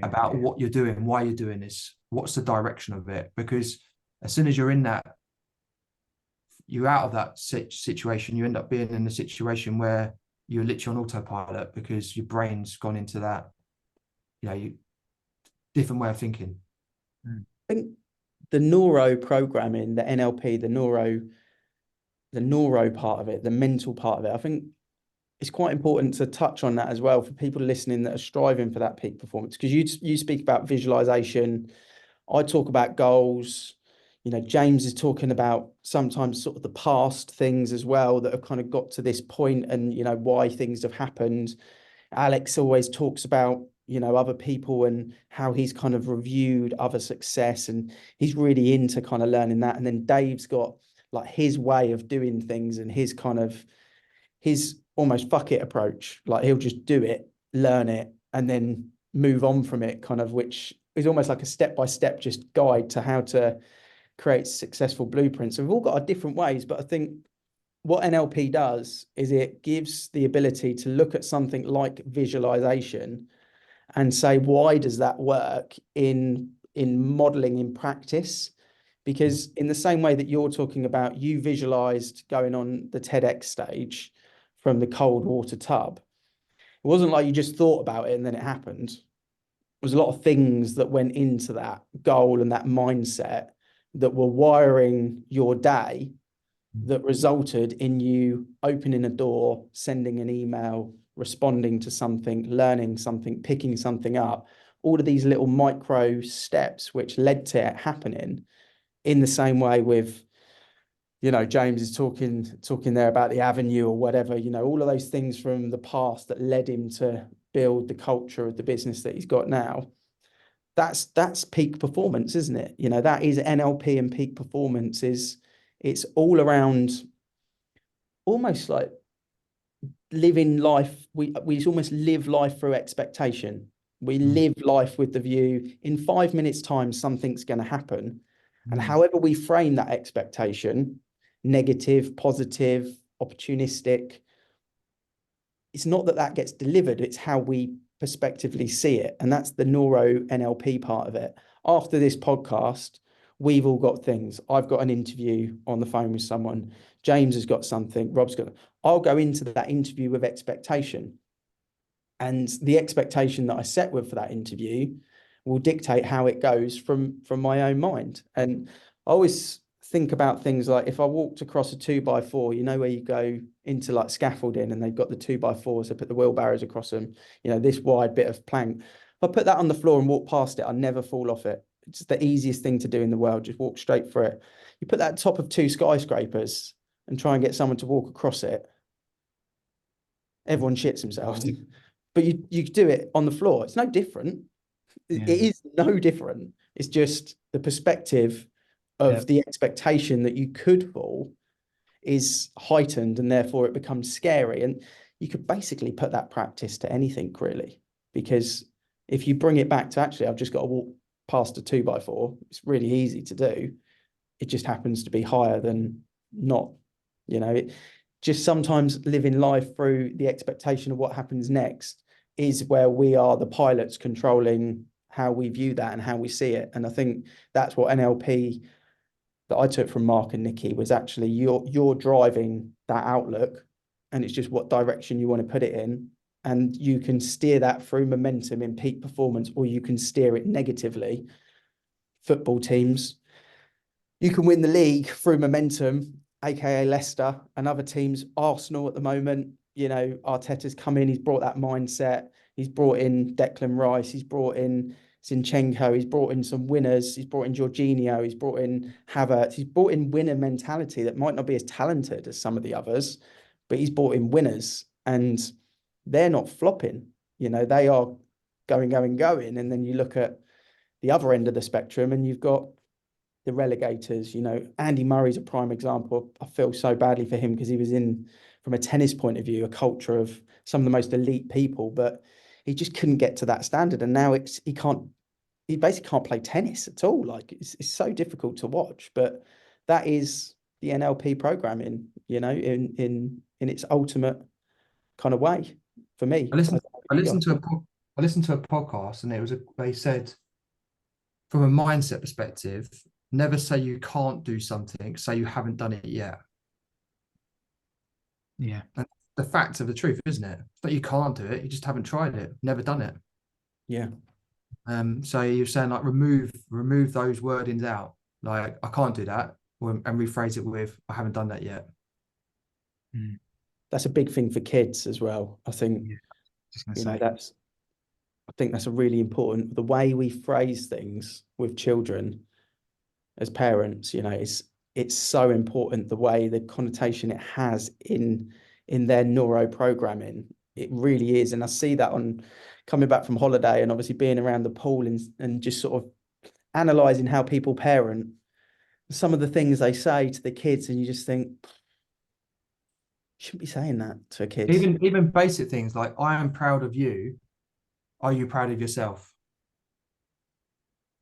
about what you're doing, why you're doing this, what's the direction of it. Because as soon as you're in that, you're out of that situation, you end up being in a situation where you're literally on autopilot because your brain's gone into that, you know, different way of thinking. I think the neuro programming, the NLP, the neuro part of it, the mental part of it, I think it's quite important to touch on that as well for people listening that are striving for that peak performance. Because you speak about visualization, I talk about goals. You know, James is talking about sometimes sort of the past things as well that have kind of got to this point and, you know, why things have happened. Alex always talks about, you know, other people and how he's kind of reviewed other success, and he's really into kind of learning that. And then Dave's got like his way of doing things and his kind of, his almost fuck it approach. Like he'll just do it, learn it, and then move on from it, kind of, which is almost like a step-by-step just guide to how to creates successful blueprints. So we've all got our different ways, but I think what NLP does is it gives the ability to look at something like visualization and say, why does that work in modeling in practice? Because in the same way that you're talking about, you visualized going on the TEDx stage from the cold water tub. It wasn't like you just thought about it and then it happened. There was a lot of things that went into that goal and that mindset that were wiring your day, that resulted in you opening a door, sending an email, responding to something, learning something, picking something up. All of these little micro steps which led to it happening. In the same way with, James is talking there about the avenue or whatever, all of those things from the past that led him to build the culture of the business that he's got now. That's peak performance, isn't it? That is NLP, and peak performance it's all around almost like living life. We almost live life through expectation. We live life with the view in 5 minutes time, something's going to happen. And however we frame that expectation, negative, positive, opportunistic, it's not that gets delivered, it's how we perspectively see it. And that's the neuro NLP part of it. After this podcast, we've all got things. I've got an interview on the phone with someone. James has got something. Rob's got. I'll go into that interview with expectation. And the expectation that I set with for that interview will dictate how it goes from my own mind. And I always think about things like if I walked across a 2x4, where you go into like scaffolding and they've got the 2x4s, they put the wheelbarrows across them, this wide bit of plank. If I put that on the floor and walk past it, I never fall off it. It's the easiest thing to do in the world. Just walk straight through it. You put that top of 2 skyscrapers and try and get someone to walk across it. Everyone shits themselves. But you do it on the floor. It's no different. It is no different. It's just the perspective of the expectation that you could fall is heightened, and therefore it becomes scary. And you could basically put that practice to anything, really, because if you bring it back to actually, I've just got to walk past a 2x4, it's really easy to do. It just happens to be higher than not. It just sometimes living life through the expectation of what happens next is where we are the pilots controlling how we view that and how we see it. And I think that's what NLP that I took from Mark and Nikki was actually you're driving that outlook, and it's just what direction you want to put it in. And you can steer that through momentum in peak performance, or you can steer it negatively. Football teams, you can win the league through momentum, aka Leicester, and other teams, Arsenal at the moment, Arteta's come in, he's brought that mindset, he's brought in Declan Rice, he's brought in Zinchenko, he's brought in some winners, he's brought in Jorginho, he's brought in Havertz, he's brought in winner mentality that might not be as talented as some of the others, but he's brought in winners, and they're not flopping. They are going. And then you look at the other end of the spectrum and you've got the relegators. Andy Murray's a prime example. I feel so badly for him because he was in, from a tennis point of view, a culture of some of the most elite people, but he just couldn't get to that standard. And now he basically can't play tennis at all. Like it's so difficult to watch, but that is the NLP programming, in its ultimate kind of way for me. I listened to a podcast, and they said, from a mindset perspective, never say you can't do something, say you haven't done it yet. Yeah. And the fact of the truth, isn't it? But you can't do it, you just haven't tried it, never done it. Yeah. So you're saying like remove those wordings out, like I can't do that, and rephrase it with I haven't done that yet. That's a big thing for kids as well. I think I think that's a really important, the way we phrase things with children as parents, it's so important, the way, the connotation it has in their neuro programming. It really is. And I see that on coming back from holiday and obviously being around the pool and just sort of analysing how people parent, some of the things they say to the kids, and you just think, shouldn't be saying that to a kid. Even basic things like I am proud of you. Are you proud of yourself?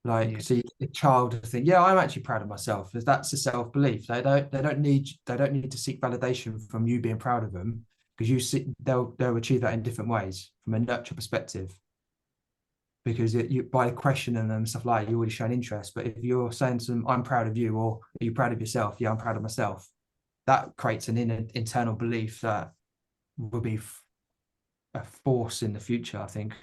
Like, Yeah. so the child will think, yeah, I'm actually proud of myself. That's a self-belief. They don't need to seek validation from you being proud of them, because they'll achieve that in different ways from a nurture perspective. Because you, by questioning them and stuff like that, you're already showing interest. But if you're saying to them, I'm proud of you, or are you proud of yourself? Yeah, I'm proud of myself. That creates an internal belief that will be a force in the future, I think,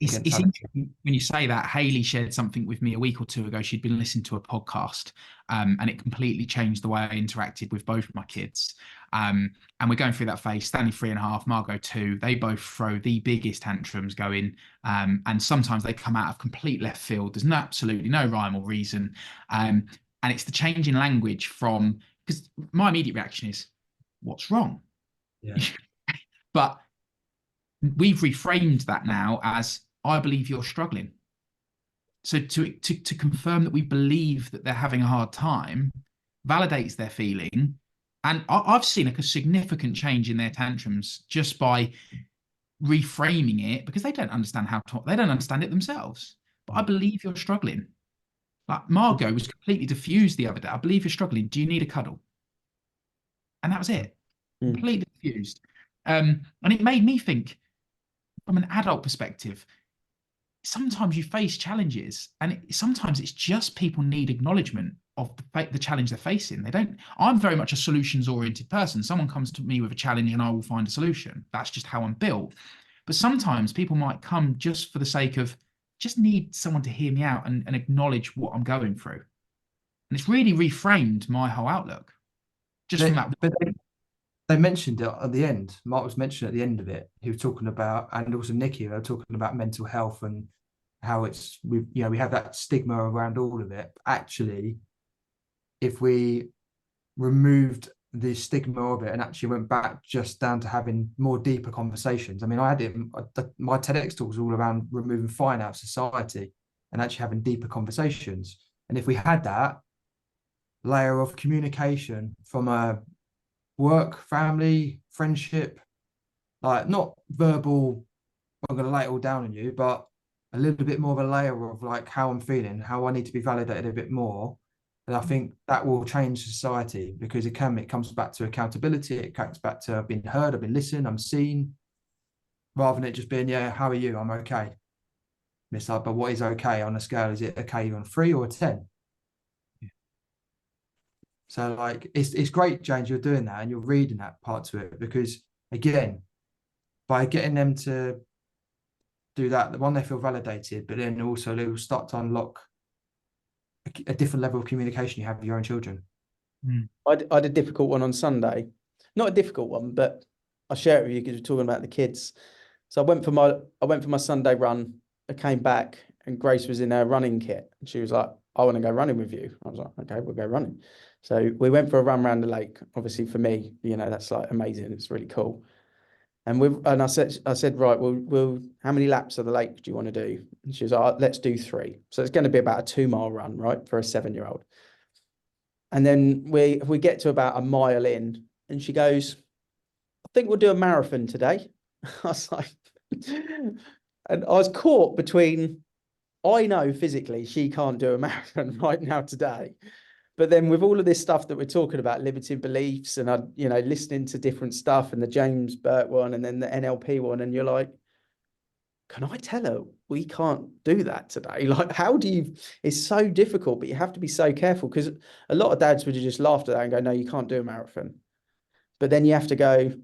against It's other. interesting when you say that. Haley shared something with me a week or two ago. She'd been listening to a podcast, and it completely changed the way I interacted with both of my kids. And we're going through that phase. Stanley 3.5, Margot 2. They both throw the biggest tantrums going, and sometimes they come out of complete left field. There's absolutely no rhyme or reason, and it's the change in language from, because my immediate reaction is, "What's wrong?" Yeah. But we've reframed that now as, I believe you're struggling. So to confirm that we believe that they're having a hard time validates their feeling. And I've seen like a significant change in their tantrums just by reframing it, because they don't understand they don't understand it themselves. But I believe you're struggling. Like Margot was completely diffused the other day. I believe you're struggling. Do you need a cuddle? And that was it. Completely diffused. And it made me think, from an adult perspective, sometimes you face challenges, and sometimes it's just people need acknowledgement of the challenge they're facing. They don't. I'm very much a solutions oriented person. Someone comes to me with a challenge and I will find a solution. That's just how I'm built. But sometimes people might come just for the sake of, just need someone to hear me out and acknowledge what I'm going through. And it's really reframed my whole outlook just from that. But they mentioned it at the end. Mark was mentioned at the end of it. He was talking about, and also Nikki, they were talking about mental health and how we have that stigma around all of it. Actually, if we removed the stigma of it and actually went back just down to having more deeper conversations. I mean, my TEDx talk was all around removing fine out of society and actually having deeper conversations. And if we had that layer of communication from a work, family, friendship, like not verbal, I'm going to lay it all down on you, but a little bit more of a layer of like how I'm feeling, how I need to be validated a bit more. And I think that will change society, because it comes back to accountability. It comes back to, I've been heard, I've been listened, I'm seen, rather than it just being, yeah, how are you? I'm okay. And it's like, but what is okay on a scale? Is it okay on 3 or 10? Yeah. So like, it's great, James, you're doing that and you're reading that part to it, because again, by getting them to do that, one, they feel validated, but then also they will start to unlock a different level of communication you have with your own children. I had a difficult one on Sunday. Not a difficult one, but I'll share it with you because we're talking about the kids. So I went for my Sunday run. I came back and Grace was in her running kit. And she was like, I want to go running with you. I was like, okay, we'll go running. So we went for a run around the lake. Obviously for me, that's like amazing. It's really cool. And I said, right, we'll how many laps of the lake do you want to do? And she was like, let's do 3. So it's going to be about a 2-mile run, right, for a 7-year-old. And then we get to about a mile in, and she goes, I think we'll do a marathon today. I was like, and I was caught between, I know physically she can't do a marathon right now today. But then with all of this stuff that we're talking about, limiting beliefs, and listening to different stuff, and the James Burke one, and then the NLP one, and you're like, can I tell her we can't do that today? Like, how do you? It's so difficult, but you have to be so careful, because a lot of dads would have just laughed at that and go, no, you can't do a marathon. But then you have to go,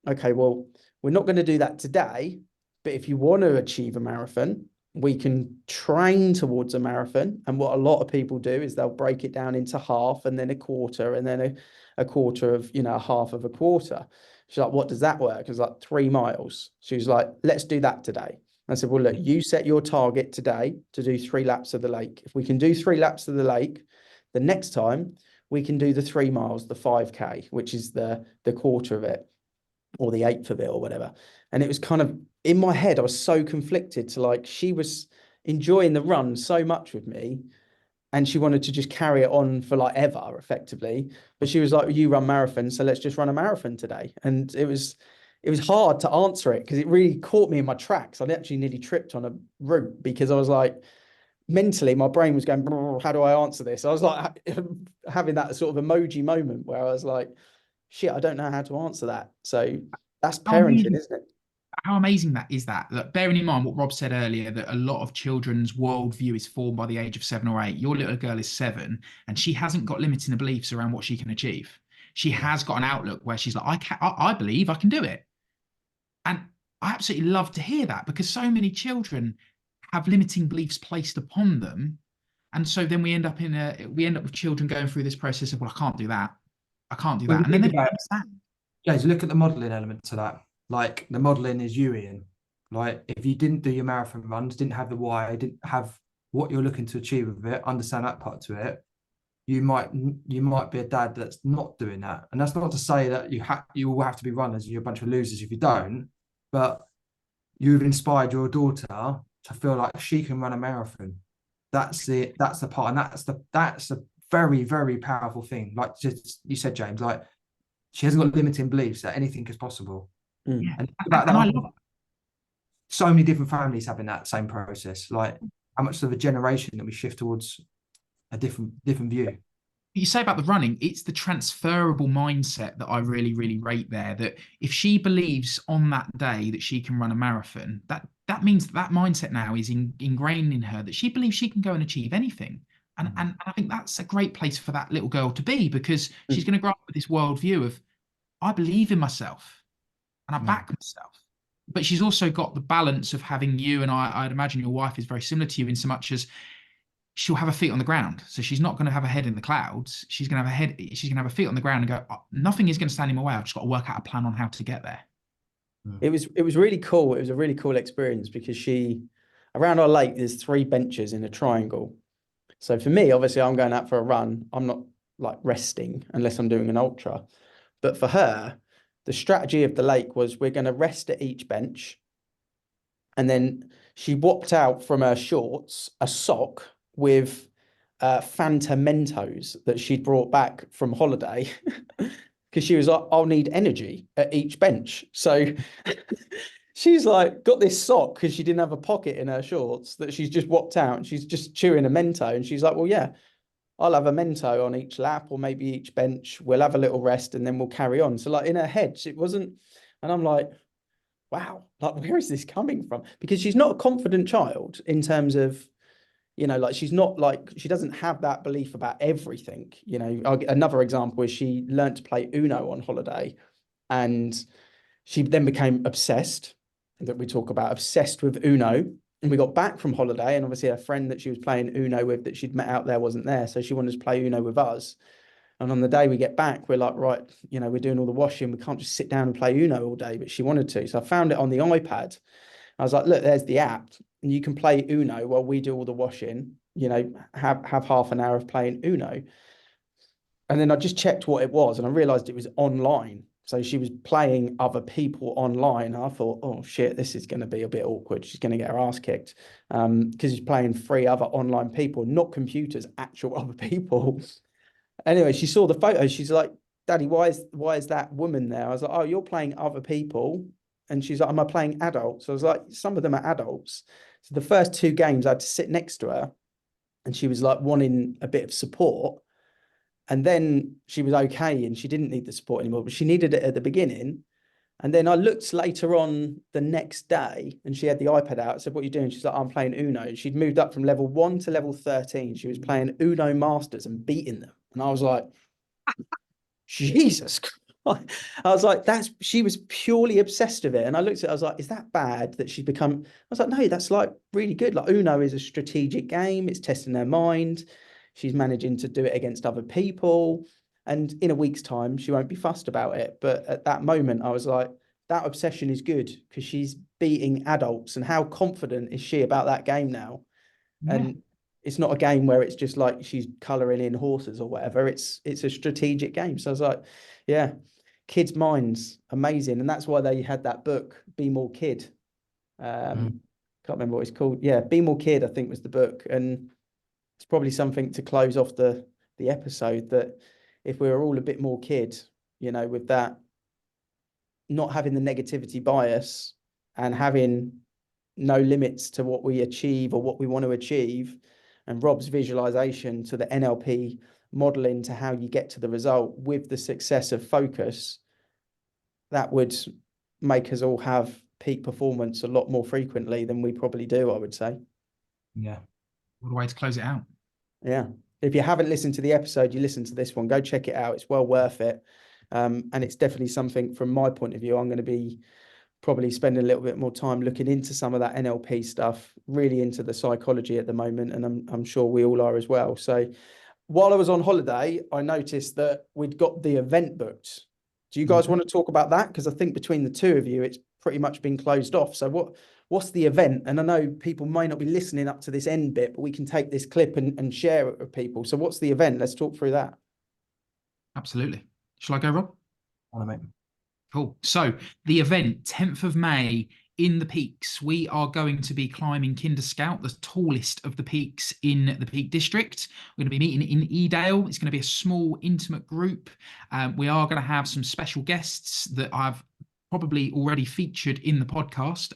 okay, well, we're not going to do that today, but if you want to achieve a marathon, we can train towards a marathon. And what a lot of people do is they'll break it down into half, and then a quarter, and then a quarter of, a half of a quarter. She's like, what does that work? It's like 3 miles. She was like, let's do that today. I said, well, look, you set your target today to do 3 laps of the lake. If we can do 3 laps of the lake, the next time we can do the 3 miles, the 5K, which is the quarter of it, or the 1/8 of it, or whatever. And it was kind of in my head, I was so conflicted to, like, she was enjoying the run so much with me, and she wanted to just carry it on for like ever, effectively. But she was like, you run marathons, so let's just run a marathon today. And it was hard to answer it, because it really caught me in my tracks. I actually nearly tripped on a route, because I was like, mentally my brain was going, how do I answer this? I was like having that sort of emoji moment where I was like, shit, I don't know how to answer that. So that's How parenting, amazing, isn't it? how amazing that is that. Look, bearing in mind what Rob said earlier, that a lot of children's worldview is formed by the age of 7 or 8. Your little girl is 7 and she hasn't got limiting beliefs around what she can achieve. She has got an outlook where she's like, I believe I can do it. And I absolutely love to hear that, because so many children have limiting beliefs placed upon them. And so then we end up with children going through this process of, well, I can't do that. I can't do Well, that. if And you then they think don't about understand. Guys, look at the modelling element to that. Like the modelling is you, Ian. Like if you didn't do your marathon runs, didn't have the why, didn't have what you're looking to achieve with it, understand that part to it, you might be a dad that's not doing that. And that's not to say that you all have to be runners and you're a bunch of losers if you don't, but you've inspired your daughter to feel like she can run a marathon. That's it. That's the part, and that's a very, very powerful thing. Like just you said, James, like she hasn't got limiting beliefs that anything is possible. Mm. Yeah. And think about And I that. love it. So many different families having that same process. Like how much of a generation that we shift towards a different view. You say about the running, it's the transferable mindset that I really, really rate there. That if she believes on that day that she can run a marathon, that means that mindset now is ingrained in her, that she believes she can go and achieve anything. And I think that's a great place for that little girl to be, because she's going to grow up with this worldview of, I believe in myself and I back myself. But she's also got the balance of having you, and I'd imagine your wife is very similar to you in so much as she'll have her feet on the ground. So she's not going to have her head in the clouds. She's going to have her feet on the ground and go, "Oh, nothing is going to stand in my way. I've just got to work out a plan on how to get there." It was really cool. It was a really cool experience because around our lake, there's 3 benches in a triangle. So for me, obviously, I'm going out for a run. I'm not like resting unless I'm doing an ultra. But for her, the strategy of the lake was we're going to rest at each bench. And then she whopped out from her shorts a sock with Fanta Mentos that she'd brought back from holiday. Because she was like, I'll need energy at each bench. So she's like, got this sock because she didn't have a pocket in her shorts that she's just whopped out and she's just chewing a Mento. And she's like, well, yeah, I'll have a Mento on each lap or maybe each bench. We'll have a little rest and then we'll carry on. So like in her head, it wasn't, and I'm like, wow, like where is this coming from? Because she's not a confident child in terms of, like she's not like, she doesn't have that belief about everything. Another example is she learned to play Uno on holiday and she then became obsessed, that we talk about, obsessed with Uno. And we got back from holiday and obviously her friend that she was playing Uno with that she'd met out there wasn't there. So she wanted to play Uno with us. And on the day we get back, we're like, right, we're doing all the washing. We can't just sit down and play Uno all day, but she wanted to. So I found it on the iPad. I was like, look, there's the app. And you can play Uno while we do all the washing, have half an hour of playing Uno. And then I just checked what it was and I realized it was online. So she was playing other people online. I thought, oh shit, this is going to be a bit awkward. She's going to get her ass kicked because she's playing 3 other online people, not computers, actual other people. Anyway, she saw the photo. She's like, Daddy, why is that woman there? I was like, oh, you're playing other people. And she's like, am I playing adults? I was like, some of them are adults. So the first 2 games I had to sit next to her and she was like wanting a bit of support. And then she was okay and she didn't need the support anymore, but she needed it at the beginning. And then I looked later on the next day and she had the iPad out. I said, what are you doing? She's like, I'm playing Uno. She'd moved up from level 1 to level 13. She was playing Uno Masters and beating them. And I was like, Jesus Christ. I was like, she was purely obsessed with it. And I looked at it, I was like, is that bad that she's become? I was like, no, that's like really good. Like Uno is a strategic game. It's testing their mind. She's managing to do it against other people. And in a week's time, she won't be fussed about it. But at that moment, I was like, that obsession is good because she's beating adults. And how confident is she about that game now? Yeah. And it's not a game where it's just like she's colouring in horses or whatever. It's a strategic game. So I was like, yeah, kids' minds, amazing. And that's why they had that book, Be More Kid. Can't remember what it's called. Yeah, Be More Kid, I think was the book. And it's probably something to close off the episode, that if we were all a bit more kid, with that, not having the negativity bias and having no limits to what we achieve or what we want to achieve, and Rob's visualization to the NLP modeling to how you get to the result with the success of focus, that would make us all have peak performance a lot more frequently than we probably do, I would say. Yeah. What a way to close it out. Yeah. If you haven't listened to the episode, you listen to this one, go check it out. It's well worth it. And it's definitely something from my point of view, I'm going to be probably spending a little bit more time looking into some of that NLP stuff, really into the psychology at the moment. And I'm sure we all are as well. So while I was on holiday, I noticed that we'd got the event booked. Do you guys want to talk about that? Because I think between the two of you, it's pretty much been closed off. So what's the event? And I know people may not be listening up to this end bit, but we can take this clip and share it with people. So what's the event? Let's talk through that. Absolutely. Shall I go, Rob? On it. Cool. So the event, 10th of May in the Peaks, we are going to be climbing Kinder Scout, the tallest of the peaks in the Peak District. We're going to be meeting in Edale. It's going to be a small, intimate group. We are going to have some special guests that I've probably already featured in the podcast.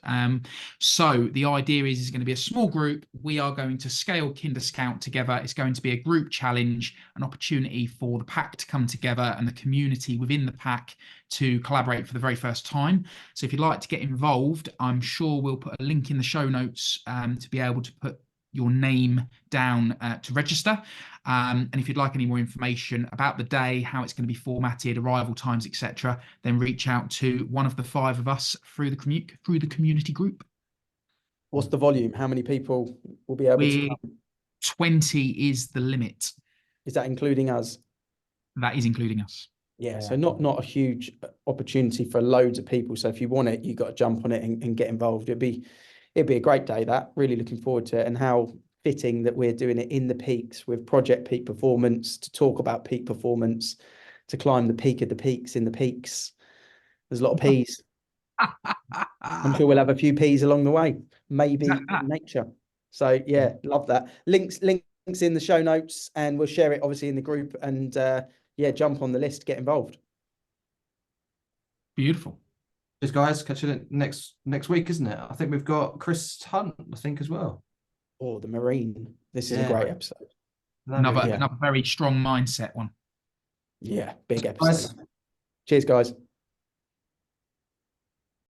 So the idea is going to be a small group. We are going to scale Kinder Scout together. It's going to be a group challenge, an opportunity for the pack to come together and the community within the pack to collaborate for the very first time. So if you'd like to get involved, I'm sure we'll put a link in the show notes to be able to put your name down to register. And if you'd like any more information about the day, how it's going to be formatted, arrival times, etc., then reach out to one of the 5 of us through the community group. What's the volume? How many people will be able to come? 20 is the limit. Is that including us? That is including us. Yeah, so not a huge opportunity for loads of people. So if you want it, you got to jump on it and get involved. It'd be a great day. That really looking forward to it, and how fitting that we're doing it in the peaks with Project Peak Performance to talk about peak performance, to climb the peak of the peaks in the peaks. There's a lot of P's. I'm sure we'll have a few P's along the way, maybe in nature. So yeah, love that. Links in the show notes, and we'll share it obviously in the group. And yeah, jump on the list, get involved. Beautiful. Cheers, guys. Catch you next week, isn't it? I think we've got Chris Hunt, I think, as well. Oh, the Marine. This is a great episode. Another very strong mindset one. Yeah, big episode. Cheers, guys.